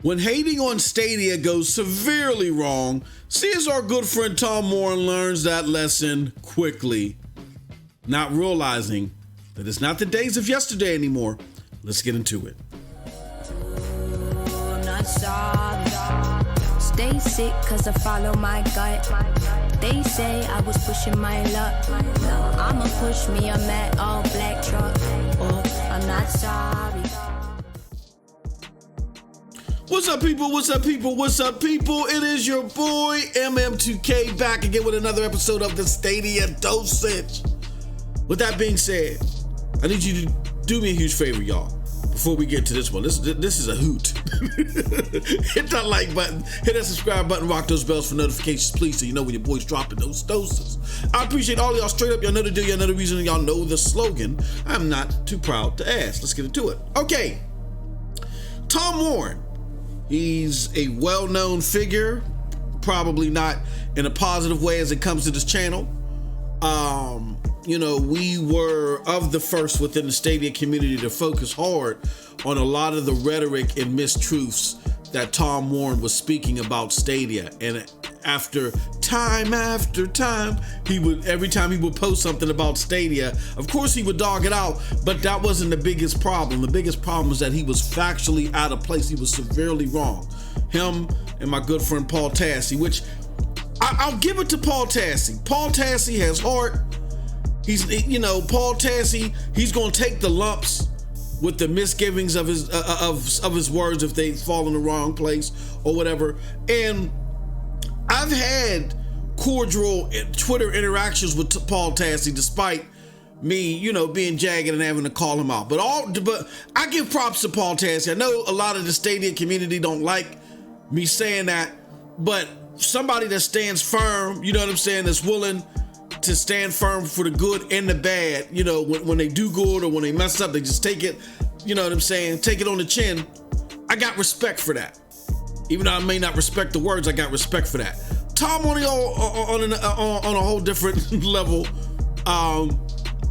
When hating on Stadia goes severely wrong, see as our good friend Tom Warren learns that lesson quickly, not realizing that it's not the days of yesterday anymore. Let's get into it. Stay sick cause I follow my gut. They say I was pushing my luck. No, I'ma push me a matte all black truck. Oh, I'm not sorry. What's up, people? What's up, people? What's up, people? It is your boy MM2K back again with another episode of the Stadia Dosage. With that being said, I need you to do me a huge favor, y'all. Before we get to this one, this is a hoot. Hit that like button, hit that subscribe button, rock those bells for notifications, please, so you know when your boy's dropping those doses. I appreciate all y'all straight up. Y'all know the deal. Y'all know the reason. Y'all know the slogan. I'm not too proud to ask. Let's get into it. Okay, Tom Warren. He's a well-known figure, probably not in a positive way as it comes to this channel. We were of the first within the Stadia community to focus hard on a lot of the rhetoric and mistruths that Tom Warren was speaking about Stadia. And after time, every time he would post something about Stadia, of course he would dog it out, but that wasn't the biggest problem. The biggest problem was that he was factually out of place. He was severely wrong. Him and my good friend Paul Tassi, which I'll give it to Paul Tassi. Paul Tassi has heart. Paul Tassi, he's going to take the lumps with the misgivings of his words if they fall in the wrong place or whatever. And I've had cordial Twitter interactions with Paul Tassi, despite me, being jagged and having to call him out. But I give props to Paul Tassi. I know a lot of the Stadia community don't like me saying that, but somebody that stands firm, that's willing to stand firm for the good and the bad, when they do good or when they mess up, they just take it, take it on the chin. I got respect for that. Even though I may not respect the words, I got respect for that. Tom on a whole different level. I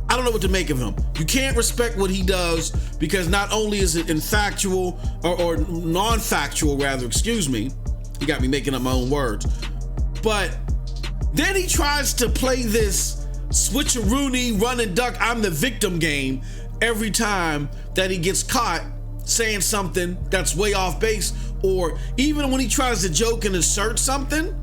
don't know what to make of him. You can't respect what he does because not only is it infactual or non-factual rather, excuse me. He got me making up my own words. But then he tries to play this switcheroony, run and duck, I'm the victim game every time that he gets caught saying something that's way off base, or even when he tries to joke and assert something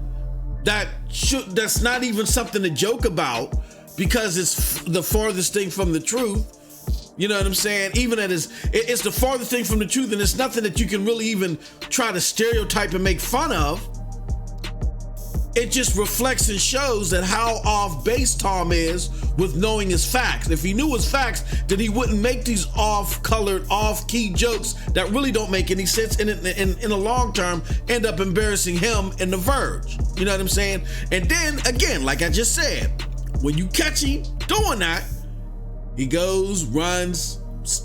that's not even something to joke about because it's the farthest thing from the truth. You know what I'm saying? Even it's the farthest thing from the truth, and it's nothing that you can really even try to stereotype and make fun of. It just reflects and shows that how off base Tom is with knowing his facts. If he knew his facts, then he wouldn't make these off-colored, off-key jokes that really don't make any sense and in the long term end up embarrassing him and the Verge. You know what I'm saying? And then, again, like I just said, when you catch him doing that, he goes, runs,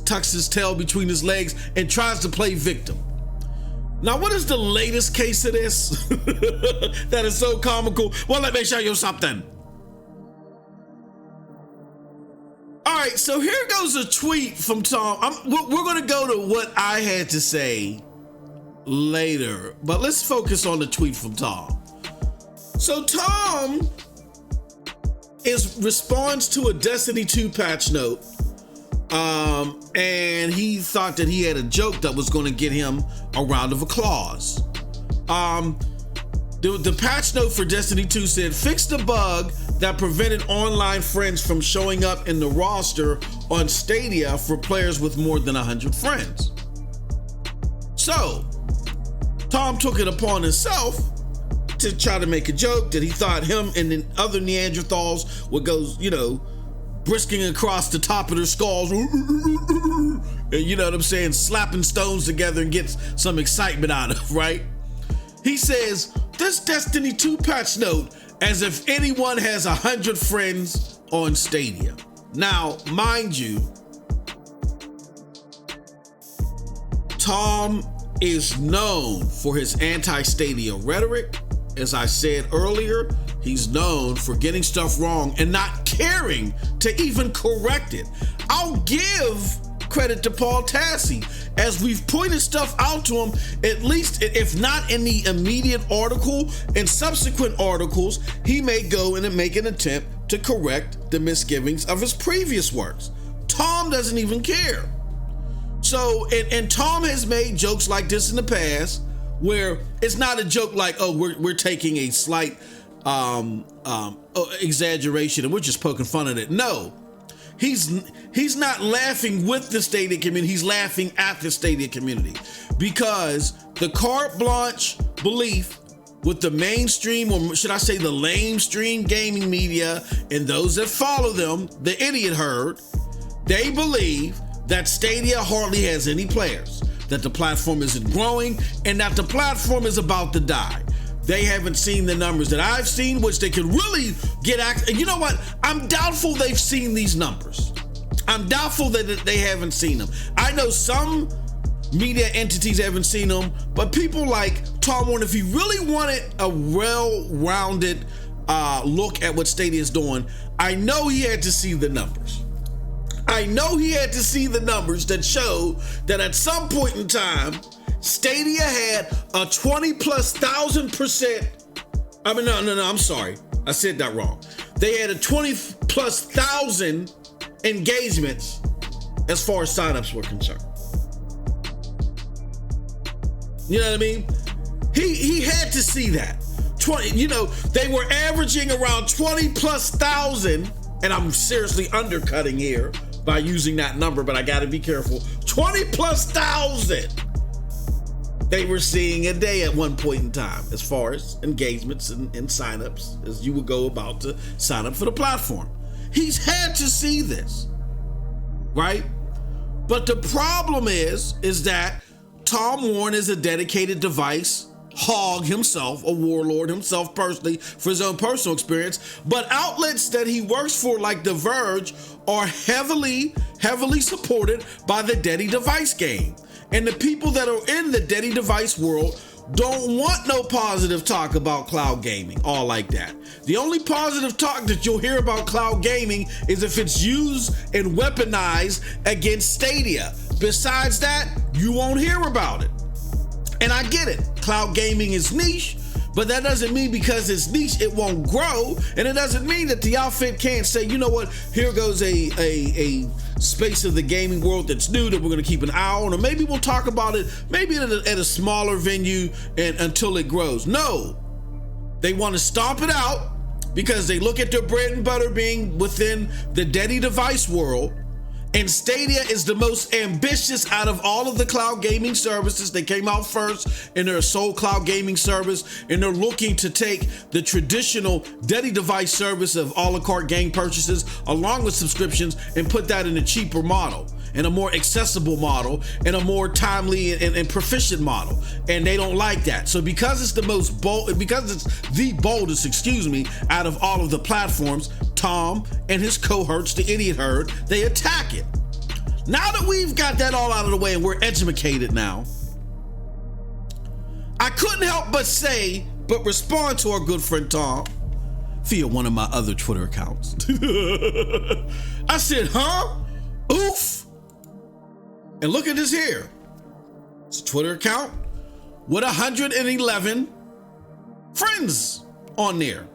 tucks his tail between his legs, and tries to play victim. Now, what is the latest case of this that is so comical? Well, let me show you something. All right, so here goes a tweet from Tom. We're going to go to what I had to say later, but let's focus on the tweet from Tom. So Tom responds to a Destiny 2 patch note. And he thought that he had a joke that was going to get him a round of applause. The patch note for Destiny 2 said, fix the bug that prevented online friends from showing up in the roster on Stadia for players with more than 100 friends. So, Tom took it upon himself to try to make a joke that he thought him and the other Neanderthals would go, brisking across the top of their skulls, and slapping stones together and get some excitement out of, right? He says, this Destiny 2 patch note as if anyone has 100 friends on Stadia. Now, mind you, Tom is known for his anti-Stadia rhetoric. As I said earlier, he's known for getting stuff wrong and not caring to even correct it. I'll give credit to Paul Tassi. As we've pointed stuff out to him, at least if not in the immediate article, in subsequent articles, he may go and make an attempt to correct the misgivings of his previous works. Tom doesn't even care. So, and Tom has made jokes like this in the past, where it's not a joke like, oh, we're taking a slight exaggeration and we're just poking fun at it. No, he's not laughing with the Stadia community. He's laughing at the Stadia community, because the carte blanche belief with the mainstream, or should I say the lamestream gaming media and those that follow them, the idiot herd, they believe that Stadia hardly has any players, that the platform isn't growing, and that the platform is about to die. They haven't seen the numbers that I've seen, which they could really get access. You know what? I'm doubtful they've seen these numbers. I'm doubtful that they haven't seen them. I know some media entities haven't seen them, but people like Tom Warren, if he really wanted a well-rounded look at what Stadia is doing, I know he had to see the numbers. I know he had to see the numbers that show that at some point in time, Stadia had a 20,000%. I'm sorry. I said that wrong. They had a 20,000+ engagements as far as signups were concerned. You know what I mean? He had to see that. They were averaging around 20,000+, and I'm seriously undercutting here by using that number, but I gotta be careful. 20,000+ they were seeing a day at one point in time, as far as engagements and signups, as you would go about to sign up for the platform. He's had to see this, right? But the problem is that Tom Warren is a dedicated device hog himself, a warlord himself personally, for his own personal experience. But outlets that he works for, like The Verge, are heavily supported by the Daddy device game. And the people that are in the Daddy device world don't want no positive talk about cloud gaming, all like that. The only positive talk that you'll hear about cloud gaming is if it's used and weaponized against Stadia. Besides that, you won't hear about it. And I get it. Cloud gaming is niche, but that doesn't mean because it's niche, it won't grow. And it doesn't mean that the outfit can't say, you know what, here goes a space of the gaming world that's new that we're going to keep an eye on, or maybe we'll talk about it maybe at a smaller venue and until it grows. No, they want to stomp it out because they look at their bread and butter being within the Daddy device world. And Stadia is the most ambitious out of all of the cloud gaming services. They came out first in their sole cloud gaming service, and they're looking to take the traditional Daddy device service of a la carte game purchases along with subscriptions and put that in a cheaper model, and a more accessible model, and a more timely and proficient model. And they don't like that. So because it's the most bold, because it's the boldest, out of all of the platforms, Tom and his cohorts, the idiot herd, they attack it. Now that we've got that all out of the way and we're educated now, I couldn't help but respond to our good friend Tom via one of my other Twitter accounts. I said, huh? Oof. And look at this here. It's a Twitter account with 111 friends on there.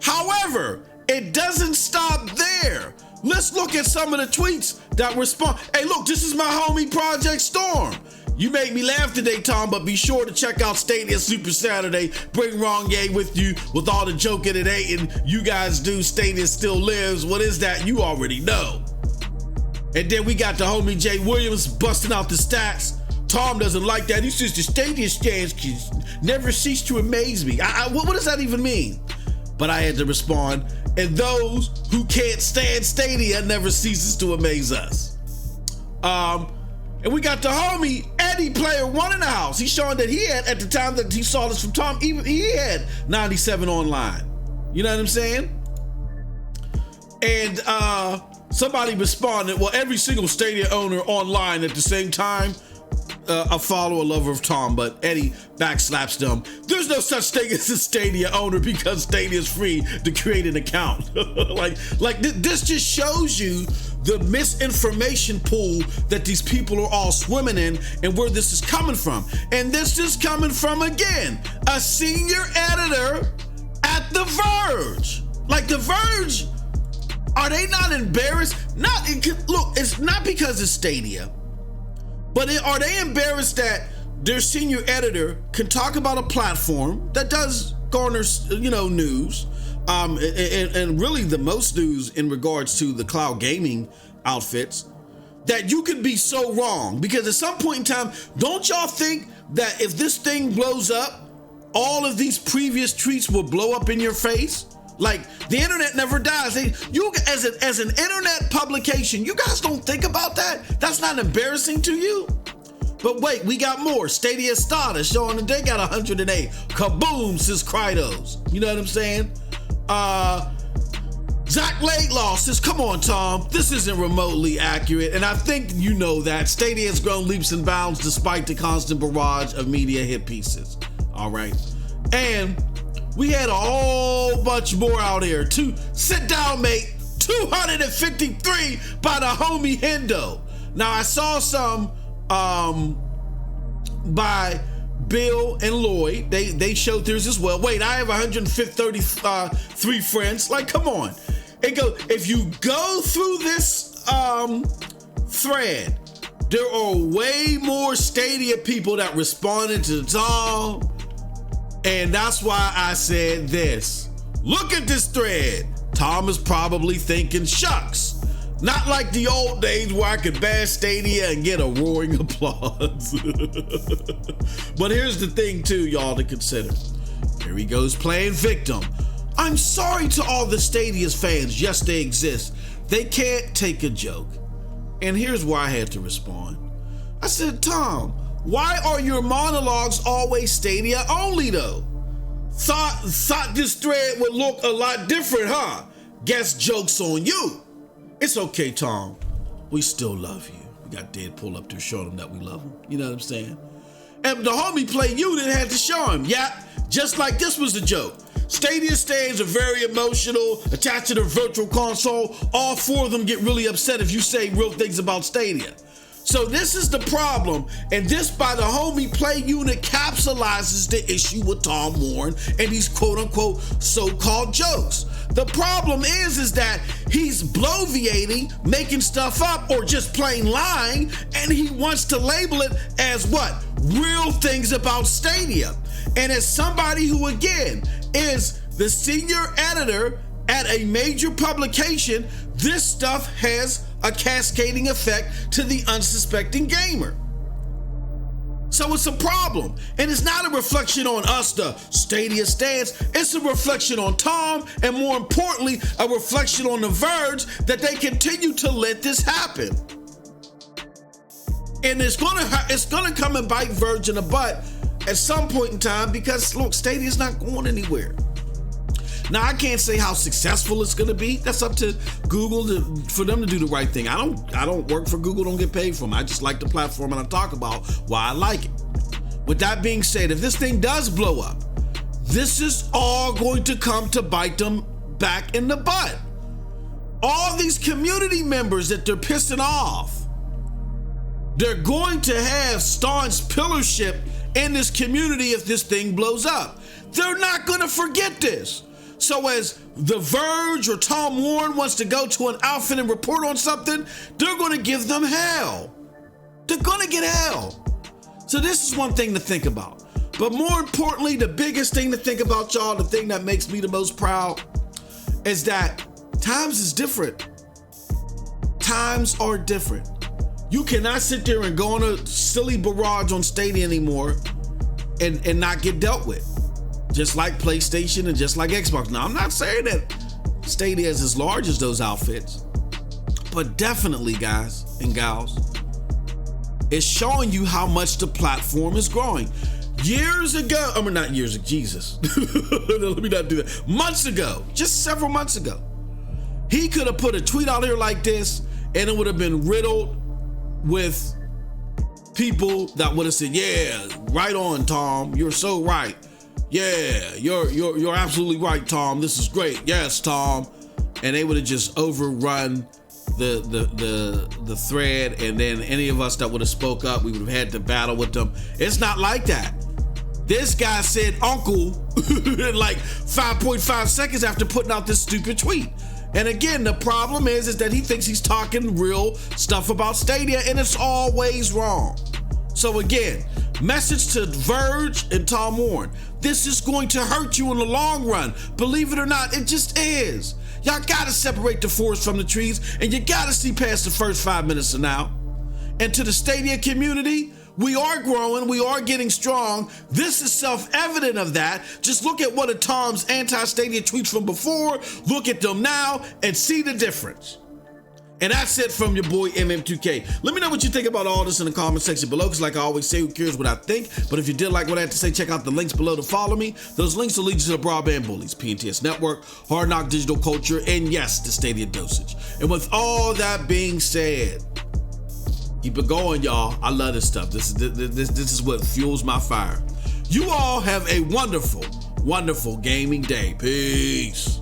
However, it doesn't stop there. Let's look at some of the tweets that respond. Hey, look, this is my homie Project Storm. You make me laugh today, Tom, but be sure to check out Stadia Super Saturday. Bring Ronye with you with all the joking and hating you guys do. Stadia still lives. What is that? You already know. And then we got the homie Jay Williams busting out the stats. Tom doesn't like that. He says the Stadia scans never cease to amaze me. What does that even mean? But I had to respond, and those who can't stand Stadia never ceases to amaze us. And we got the homie Eddie Player One in the house. He's showing that he had, at the time that he saw this from Tom, even he had 97 online. You know what I'm saying? And somebody responded, well, every single Stadia owner online at the same time, a follower, lover of Tom, but Eddie backslaps them. There's no such thing as a Stadia owner because Stadia is free to create an account. like this just shows you the misinformation pool that these people are all swimming in and where this is coming from. And this is coming from, again, a senior editor at The Verge. Like, The Verge, are they not embarrassed? Look, it's not because it's Stadia, but are they embarrassed that their senior editor can talk about a platform that does garner, news, and really the most news in regards to the cloud gaming outfits, that you could be so wrong? Because at some point in time, don't y'all think that if this thing blows up, all of these previous tweets will blow up in your face? Like, the internet never dies. You, as an internet publication, you guys don't think about that? That's not embarrassing to you? But wait, we got more. Stadia started showing that they got 108. Kaboom, says Krydos. You know what I'm saying? Zach Laidlaw says, come on, Tom, this isn't remotely accurate. And I think you know that. Stadia has grown leaps and bounds despite the constant barrage of media hit pieces. All right. And we had a whole bunch more out here. Sit down, mate. 253 by the homie Hendo. Now, I saw some by Bill and Lloyd. They showed theirs as well. Wait, I have 133 friends. Like, come on. If you go through this thread, there are way more Stadia people that responded to Tom. And that's why I said this. Look at this thread. Tom is probably thinking, shucks. Not like the old days where I could bash Stadia and get a roaring applause. But here's the thing too, y'all, to consider. Here he goes playing victim. I'm sorry to all the Stadia's fans. Yes, they exist. They can't take a joke. And here's why I had to respond. I said, Tom, why are your monologues always Stadia only though? Thought this thread would look a lot different, huh? Guess joke's on you. It's okay, Tom. We still love you. We got Deadpool up there showing him that we love him. You know what I'm saying? And the homie Play Unit had to show him. Yeah, just like this was a joke. Stadia stands are very emotional, attached to the virtual console. All four of them get really upset if you say real things about Stadia. So this is the problem, and this by the homie Play Unit capsulizes the issue with Tom Warren and these quote-unquote so-called jokes. The problem is that he's bloviating, making stuff up, or just plain lying, and he wants to label it as what? Real things about Stadia. And as somebody who, again, is the senior editor at a major publication, this stuff has a cascading effect to the unsuspecting gamer. So it's a problem. And it's not a reflection on us, the Stadia stance. It's a reflection on Tom, and more importantly, a reflection on The Verge that they continue to let this happen. And it's gonna come and bite Verge in the butt at some point in time, because look, Stadia's not going anywhere. Now, I can't say how successful it's going to be. That's up to Google for them to do the right thing. I don't work for Google, don't get paid for them. I just like the platform and I talk about why I like it. With that being said, if this thing does blow up, this is all going to come to bite them back in the butt. All these community members that they're pissing off, they're going to have staunch pillarship in this community if this thing blows up. They're not going to forget this. So as The Verge or Tom Warren wants to go to an outfit and report on something, they're going to give them hell. They're going to get hell. So this is one thing to think about. But more importantly, the biggest thing to think about, y'all, the thing that makes me the most proud, is that times is different. Times are different. You cannot sit there and go on a silly barrage on Stadia anymore and not get dealt with. Just like PlayStation and just like Xbox. Now, I'm not saying that Stadia is as large as those outfits, but definitely, guys and gals, it's showing you how much the platform is growing. Years ago, not years ago, Jesus. Let me not do that. Months ago, just several months ago, he could have put a tweet out here like this and it would have been riddled with people that would have said, yeah, right on, Tom. You're so right. Yeah, you're absolutely right, Tom. This is great. Yes, Tom. And they would have just overrun the thread, and then any of us that would have spoke up, we would have had to battle with them. It's not like that. This guy said uncle in like 5.5 seconds after putting out this stupid tweet. And again, the problem is that he thinks he's talking real stuff about Stadia, and it's always wrong. So again, message to Verge and Tom Warren. This is going to hurt you in the long run. Believe it or not, it just is. Y'all gotta separate the forest from the trees, and you gotta see past the first 5 minutes of now. And to the Stadia community, we are growing, we are getting strong. This is self-evident of that. Just look at one of Tom's anti-Stadia tweets from before, look at them now, and see the difference. And that's it from your boy MM2K. Let me know what you think about all this in the comment section below, because like I always say, who cares what I think? But if you did like what I had to say, check out the links below to follow me. Those links will lead you to the Broadband Bullies, PNTS Network, Hard Knock Digital Culture, and yes, the Stadia Dosage. And with all that being said, keep it going, y'all. I love this stuff. This is what fuels my fire. You all have a wonderful, wonderful gaming day. Peace.